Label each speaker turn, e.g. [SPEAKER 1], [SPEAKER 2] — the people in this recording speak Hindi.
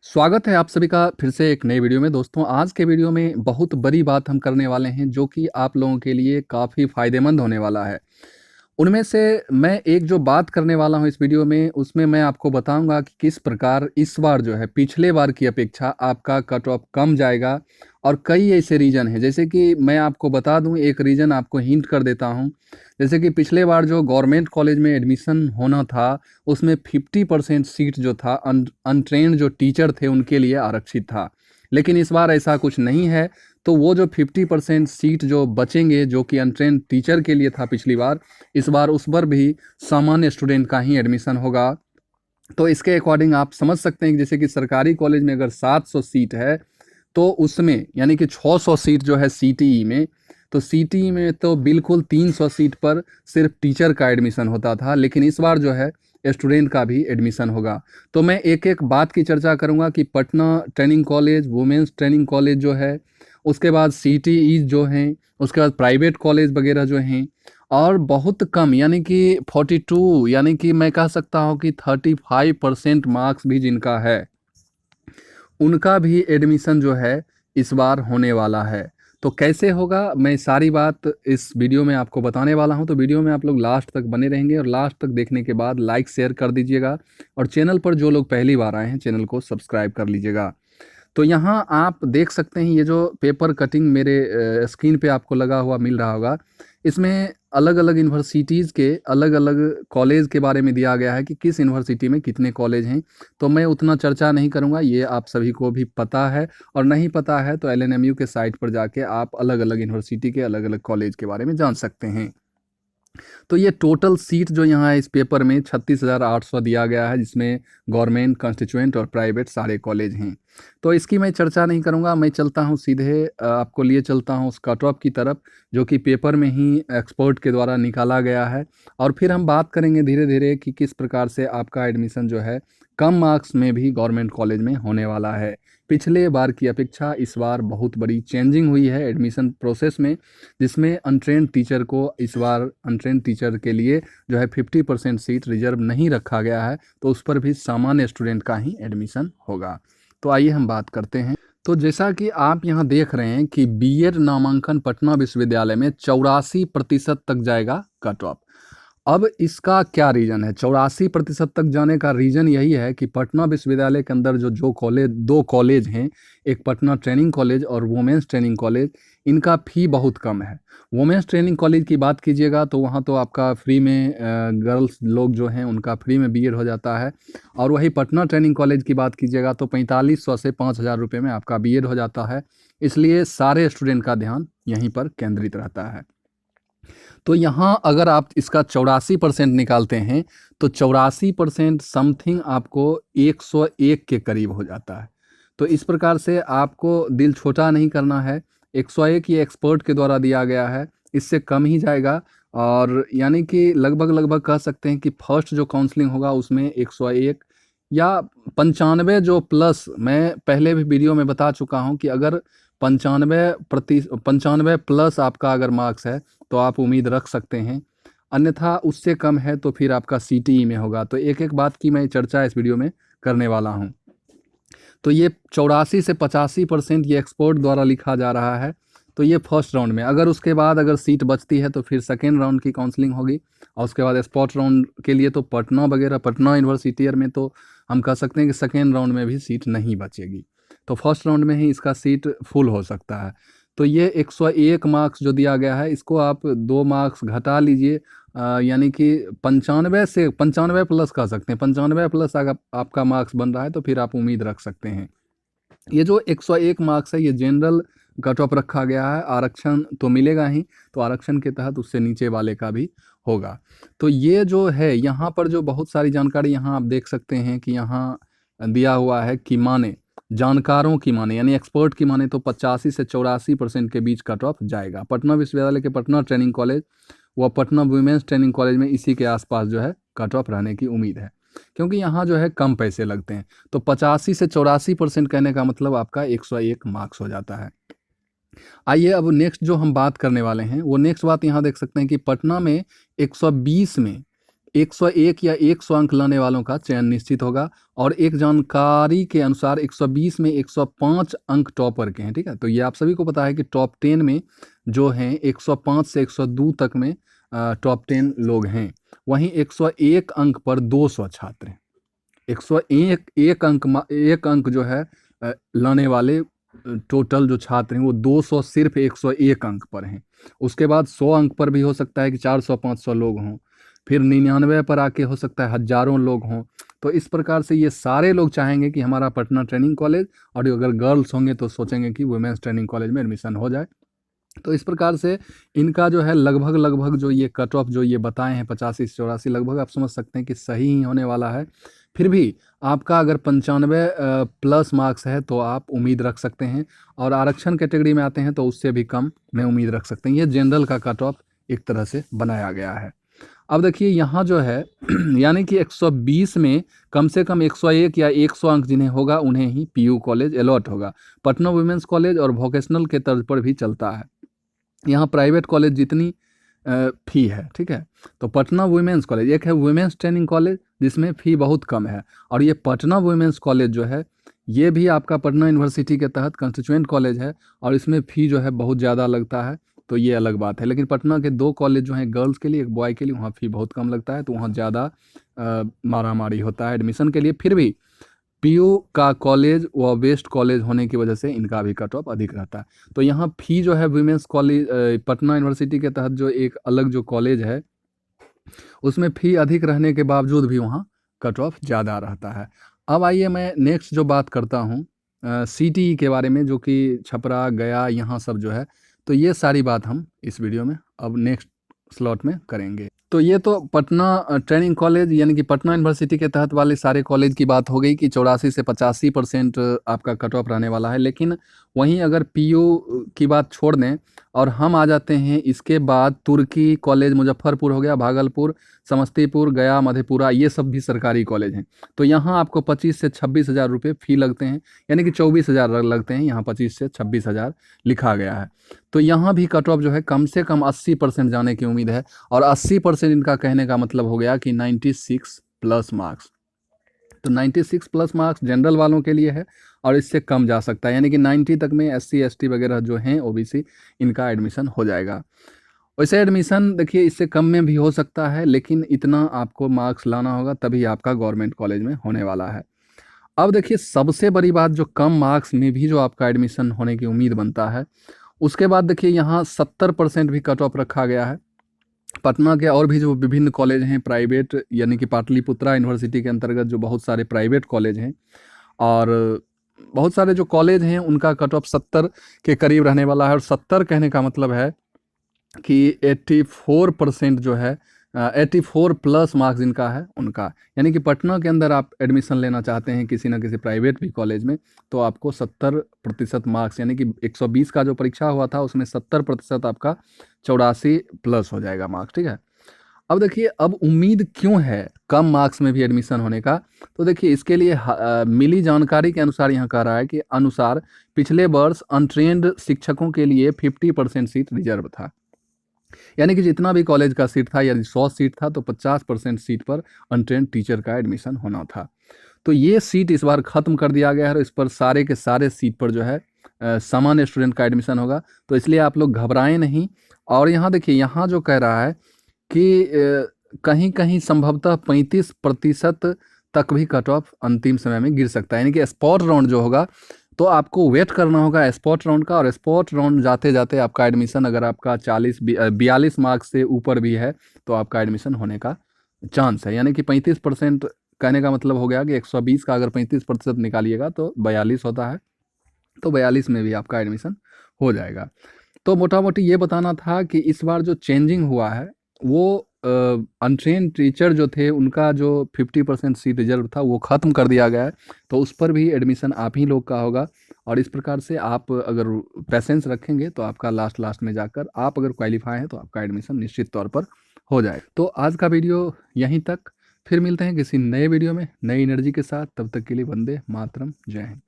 [SPEAKER 1] स्वागत है आप सभी का फिर से एक नए वीडियो में। दोस्तों, आज के वीडियो में बहुत बड़ी बात हम करने वाले हैं जो कि आप लोगों के लिए काफ़ी फ़ायदेमंद होने वाला है। उनमें से मैं एक जो बात करने वाला हूँ इस वीडियो में, उसमें मैं आपको बताऊंगा कि किस प्रकार इस बार जो है पिछले बार की अपेक्षा आपका कट ऑफ कम जाएगा। और कई ऐसे रीज़न हैं, जैसे कि मैं आपको बता दूं, एक रीज़न आपको हिंट कर देता हूं। जैसे कि पिछले बार जो गवर्नमेंट कॉलेज में एडमिशन होना था, उसमें 50% सीट जो था अनट्रेंड जो टीचर थे उनके लिए आरक्षित था। लेकिन इस बार ऐसा कुछ नहीं है। तो वो जो 50% सीट जो बचेंगे, जो कि अनट्रेंड टीचर के लिए था पिछली बार, इस बार उस पर भी सामान्य स्टूडेंट का ही एडमिशन होगा। तो इसके अकॉर्डिंग आप समझ सकते हैं कि जैसे कि सरकारी कॉलेज में अगर 700 सीट है, तो उसमें यानी कि 600 सीट जो है सीटीई में, तो सीटीई में तो बिल्कुल 300 सीट पर सिर्फ टीचर का एडमिशन होता था, लेकिन इस बार जो है स्टूडेंट का भी एडमिशन होगा। तो मैं एक एक बात की चर्चा करूंगा कि Patna training college, women's training college जो है, उसके बाद सीटीई जो हैं, उसके बाद प्राइवेट कॉलेज वगैरह जो हैं, और बहुत कम यानी कि 42, यानी कि मैं कह सकता हूँ कि 35% मार्क्स भी जिनका है, उनका भी एडमिशन जो है इस बार होने वाला है। तो कैसे होगा, मैं सारी बात इस वीडियो में आपको बताने वाला हूं। तो वीडियो में आप लोग लास्ट तक बने रहेंगे, और लास्ट तक देखने के बाद लाइक शेयर कर दीजिएगा, और चैनल पर जो लोग पहली बार आए हैं चैनल को सब्सक्राइब कर लीजिएगा। तो यहाँ आप देख सकते हैं, ये जो पेपर कटिंग मेरे स्क्रीन पे आपको लगा हुआ मिल रहा होगा, इसमें अलग अलग यूनिवर्सिटीज़ के अलग अलग कॉलेज के बारे में दिया गया है कि किस यूनिवर्सिटी में कितने कॉलेज हैं। तो मैं उतना चर्चा नहीं करूँगा, ये आप सभी को भी पता है। और नहीं पता है तो एलएनएमयू के साइट पर जाके आप अलग अलग यूनिवर्सिटी के अलग अलग कॉलेज के बारे में जान सकते हैं। तो ये टोटल सीट जो यहाँ है इस पेपर में 36,800 दिया गया है, जिसमें गवर्नमेंट, कंस्टिट्यूएंट और प्राइवेट सारे कॉलेज हैं। तो इसकी मैं चर्चा नहीं करूँगा, मैं चलता हूँ सीधे आपको लिए चलता हूँ उस कट ऑफ की तरफ, जो कि पेपर में ही एक्सपर्ट के द्वारा निकाला गया है। और फिर हम बात करेंगे धीरे धीरे कि किस प्रकार से आपका एडमिशन जो है कम मार्क्स में भी गवर्नमेंट कॉलेज में होने वाला है। पिछले बार की अपेक्षा इस बार बहुत बड़ी चेंजिंग हुई है एडमिशन प्रोसेस में, जिसमें अनट्रेंड टीचर को इस बार, अनट्रेंड टीचर के लिए जो है 50% सीट रिजर्व नहीं रखा गया है, तो उस पर भी सामान्य स्टूडेंट का ही एडमिशन होगा। तो आइए हम बात करते हैं। तो जैसा कि आप यहाँ देख रहे हैं कि बीएड नामांकन पटना विश्वविद्यालय में 84% तक जाएगा कट ऑफ। अब इसका क्या रीज़न है? 84% तक जाने का रीज़न यही है कि पटना विश्वविद्यालय के अंदर जो जो कॉलेज, दो कॉलेज हैं, एक पटना ट्रेनिंग कॉलेज और वुमेंस ट्रेनिंग कॉलेज, इनका फ़ी बहुत कम है। वुमेंस ट्रेनिंग कॉलेज की बात कीजिएगा तो वहाँ तो आपका फ्री में गर्ल्स लोग जो हैं उनका फ्री में बीएड हो जाता है। और वही पटना ट्रेनिंग कॉलेज की बात कीजिएगा तो 4500 से 5000 रुपये में आपका बीएड हो जाता है। इसलिए सारे स्टूडेंट का ध्यान यहीं पर केंद्रित रहता है। तो यहाँ अगर आप इसका 84% निकालते हैं तो 84% समथिंग आपको 101 के करीब हो जाता है। तो इस प्रकार से आपको दिल छोटा नहीं करना है। 101 ये एक्सपर्ट के द्वारा दिया गया है, इससे कम ही जाएगा। और यानी कि लगभग लगभग कह सकते हैं कि फर्स्ट जो काउंसलिंग होगा उसमें 101 या 95 जो प्लस, मैं पहले भी वीडियो में बता चुका हूँ कि अगर 95 प्लस आपका अगर मार्क्स है तो आप उम्मीद रख सकते हैं। अन्यथा उससे कम है तो फिर आपका सीटीई में होगा। तो एक एक बात की मैं चर्चा इस वीडियो में करने वाला हूं। तो ये 84 से 85% ये एक्सपर्ट द्वारा लिखा जा रहा है। तो ये फर्स्ट राउंड में, अगर उसके बाद अगर सीट बचती है तो फिर सेकेंड राउंड की काउंसलिंग होगी। और उसके बाद स्पॉट राउंड के लिए तो पटना वगैरह, पटना यूनिवर्सिटी में तो हम कह सकते हैं कि सेकेंड राउंड में भी सीट नहीं बचेगी। तो फर्स्ट राउंड में ही इसका सीट फुल हो सकता है। तो ये 101 मार्क्स जो दिया गया है, इसको आप 2 मार्क्स घटा लीजिए, यानी कि 95 से 95 प्लस कह सकते हैं। 95 प्लस अगर आपका मार्क्स बन रहा है तो फिर आप उम्मीद रख सकते हैं। ये जो 101 मार्क्स है ये जनरल कट ऑफ रखा गया है, आरक्षण तो मिलेगा ही, तो आरक्षण के तहत उससे नीचे वाले का भी होगा। तो ये जो है यहाँ पर जो बहुत सारी जानकारी यहाँ आप देख सकते हैं कि यहाँ दिया हुआ है कि माने, जानकारों की माने यानी एक्सपर्ट की माने तो 85 से 84% के बीच कट ऑफ जाएगा। पटना विश्वविद्यालय के पटना ट्रेनिंग कॉलेज व पटना वुमेंस ट्रेनिंग कॉलेज में इसी के आसपास जो है कट ऑफ रहने की उम्मीद है, क्योंकि यहाँ जो है कम पैसे लगते हैं। तो 85 से 84% कहने का मतलब आपका 101 मार्क्स हो जाता है। आइए अब नेक्स्ट जो हम बात करने वाले हैं, वो नेक्स्ट बात यहाँ देख सकते हैं कि पटना में 120 में 101 या 100 अंक लाने वालों का चयन निश्चित होगा। और एक जानकारी के अनुसार 120 में 105 अंक टॉपर के हैं, ठीक है। तो ये आप सभी को पता है कि टॉप 10 में जो हैं 105 से 102 तक में टॉप 10 लोग हैं। वहीं 101 अंक पर 200 छात्र हैं। 101 एक अंक जो है लाने वाले टोटल जो छात्र हैं वो 200 सिर्फ 101 अंक पर हैं। उसके बाद 100 अंक पर भी हो सकता है कि 400-500 लोग हों, फिर 99 पर आके हो सकता है हजारों लोग हों। तो इस प्रकार से ये सारे लोग चाहेंगे कि हमारा पटना ट्रेनिंग कॉलेज, और अगर गर्ल्स होंगे तो सोचेंगे कि वुमेंस ट्रेनिंग कॉलेज में एडमिशन हो जाए। तो इस प्रकार से इनका जो है लगभग जो ये कट ऑफ जो ये बताए हैं 85 से 84, लगभग आप समझ सकते हैं कि सही ही होने वाला है। फिर भी आपका अगर 95 प्लस मार्क्स है तो आप उम्मीद रख सकते हैं, और आरक्षण कैटेगरी में आते हैं तो उससे भी कम में उम्मीद रख सकते हैं। ये जनरल का कट ऑफ एक तरह से बनाया गया है। अब देखिए यहाँ जो है यानी कि 120 में कम से कम 101 या 100 अंक जिन्हें होगा उन्हें ही पीयू कॉलेज अलॉट होगा। पटना वुमेंस कॉलेज और वोकेशनल के तर्ज पर भी चलता है। यहाँ प्राइवेट कॉलेज जितनी फ़ी है, ठीक है। तो पटना वुमेंस कॉलेज एक है वुमेंस ट्रेनिंग कॉलेज जिसमें फ़ी बहुत कम है, और ये पटना वुमेंस कॉलेज जो है ये भी आपका पटना यूनिवर्सिटी के तहत कंस्टिट्यूएंट कॉलेज है, और इसमें फ़ी जो है बहुत ज़्यादा लगता है, तो ये अलग बात है। लेकिन पटना के 2 कॉलेज जो हैं गर्ल्स के लिए, एक बॉय के लिए, वहाँ फ़ी बहुत कम लगता है, तो वहाँ ज़्यादा मारामारी होता है एडमिशन के लिए। फिर भी पीयू का कॉलेज व बेस्ट कॉलेज होने की वजह से इनका भी कट ऑफ अधिक रहता है। तो यहाँ फ़ी जो है वुमेंस कॉलेज पटना यूनिवर्सिटी के तहत जो एक अलग जो कॉलेज है उसमें फ़ी अधिक रहने के बावजूद भी वहाँ कट ऑफ ज़्यादा रहता है। अब आइए मैं नेक्स्ट जो बात करता हूँ सीटीई के बारे में, जो कि छपरा, गया, यहाँ सब जो है। तो ये सारी बात हम इस वीडियो में अब नेक्स्ट स्लॉट में करेंगे। तो ये तो पटना ट्रेनिंग कॉलेज यानी कि पटना यूनिवर्सिटी के तहत वाले सारे कॉलेज की बात हो गई कि 84 से 85% आपका कट ऑफ रहने वाला है। लेकिन वहीं अगर पीयू की बात छोड़ दें और हम आ जाते हैं इसके बाद तुर्की कॉलेज मुजफ्फरपुर हो गया, भागलपुर, समस्तीपुर, गया, मधेपुरा, ये सब भी सरकारी कॉलेज हैं। तो यहाँ आपको 25 से 26 हज़ार रुपये फ़ी लगते हैं, यानी कि 24 हज़ार लगते हैं, यहाँ 25 से 26 हज़ार लिखा गया है। तो यहाँ भी कट ऑफ जो है कम से कम 80% जाने की उम्मीद है, और 80% इनका कहने का मतलब हो गया कि 96 प्लस मार्क्स। तो 96 प्लस मार्क्स जनरल वालों के लिए है, और इससे कम जा सकता है, यानी कि 90 तक में SC ST वगैरह जो हैं OBC इनका एडमिशन हो जाएगा। वैसे एडमिशन देखिए इससे कम में भी हो सकता है, लेकिन इतना आपको मार्क्स लाना होगा तभी आपका गवर्नमेंट कॉलेज में होने वाला है। अब देखिए सबसे बड़ी बात, जो कम मार्क्स में भी जो आपका एडमिशन होने की उम्मीद बनता है, उसके बाद देखिए यहाँ 70% भी कट ऑफ रखा गया है। पटना के और भी जो विभिन्न कॉलेज हैं प्राइवेट, यानी कि पाटलिपुत्रा यूनिवर्सिटी के अंतर्गत जो बहुत सारे प्राइवेट कॉलेज हैं, और बहुत सारे जो कॉलेज हैं उनका कट ऑफ 70 के करीब रहने वाला है। और 70 कहने का मतलब है कि 84% जो है 84 प्लस मार्क्स इनका है उनका, यानी कि पटना के अंदर आप एडमिशन लेना चाहते हैं किसी ना किसी प्राइवेट भी कॉलेज में, तो आपको 70% मार्क्स, यानी कि 120 का जो परीक्षा हुआ था उसमें 70% आपका 84 प्लस हो जाएगा मार्क्स, ठीक है। अब देखिए अब उम्मीद क्यों है कम मार्क्स में भी एडमिशन होने का, तो देखिए इसके लिए मिली जानकारी के अनुसार यहाँ कह रहा है कि अनुसार पिछले वर्ष अनट्रेंड शिक्षकों के लिए 50% सीट रिजर्व था, यानी कि जितना भी कॉलेज का सीट था, यदि 100 सीट था तो 50% सीट पर अनट्रेंड टीचर का एडमिशन होना था। तो ये सीट इस बार ख़त्म कर दिया गया है, और इस पर सारे के सारे सीट पर जो है सामान्य स्टूडेंट का एडमिशन होगा। तो इसलिए आप लोग घबराएं नहीं। और यहाँ देखिए यहाँ जो कह रहा है कि कहीं कहीं संभवतः 35% तक भी कट ऑफ अंतिम समय में गिर सकता है, यानी कि स्पॉट राउंड जो होगा तो आपको वेट करना होगा स्पॉट राउंड का, और स्पॉट राउंड जाते जाते आपका एडमिशन अगर आपका 42 मार्क्स से ऊपर भी है तो आपका एडमिशन होने का चांस है। यानी कि 35% कहने का मतलब हो गया कि 120 का अगर 35% निकालिएगा तो 42 होता है, तो 42 में भी आपका एडमिशन हो जाएगा। तो मोटा मोटी ये बताना था कि इस बार जो चेंजिंग हुआ है वो अनट्रेन टीचर जो थे उनका जो 50% सीट रिजर्व था वो ख़त्म कर दिया गया है, तो उस पर भी एडमिशन आप ही लोग का होगा। और इस प्रकार से आप अगर पेशेंस रखेंगे तो आपका लास्ट में जाकर आप अगर क्वालिफाई हैं तो आपका एडमिशन निश्चित तौर पर हो जाए। तो आज का वीडियो यहीं तक, फिर मिलते हैं किसी नए वीडियो में नई एनर्जी के साथ। तब तक के लिए वंदे मातरम, जय हिंद।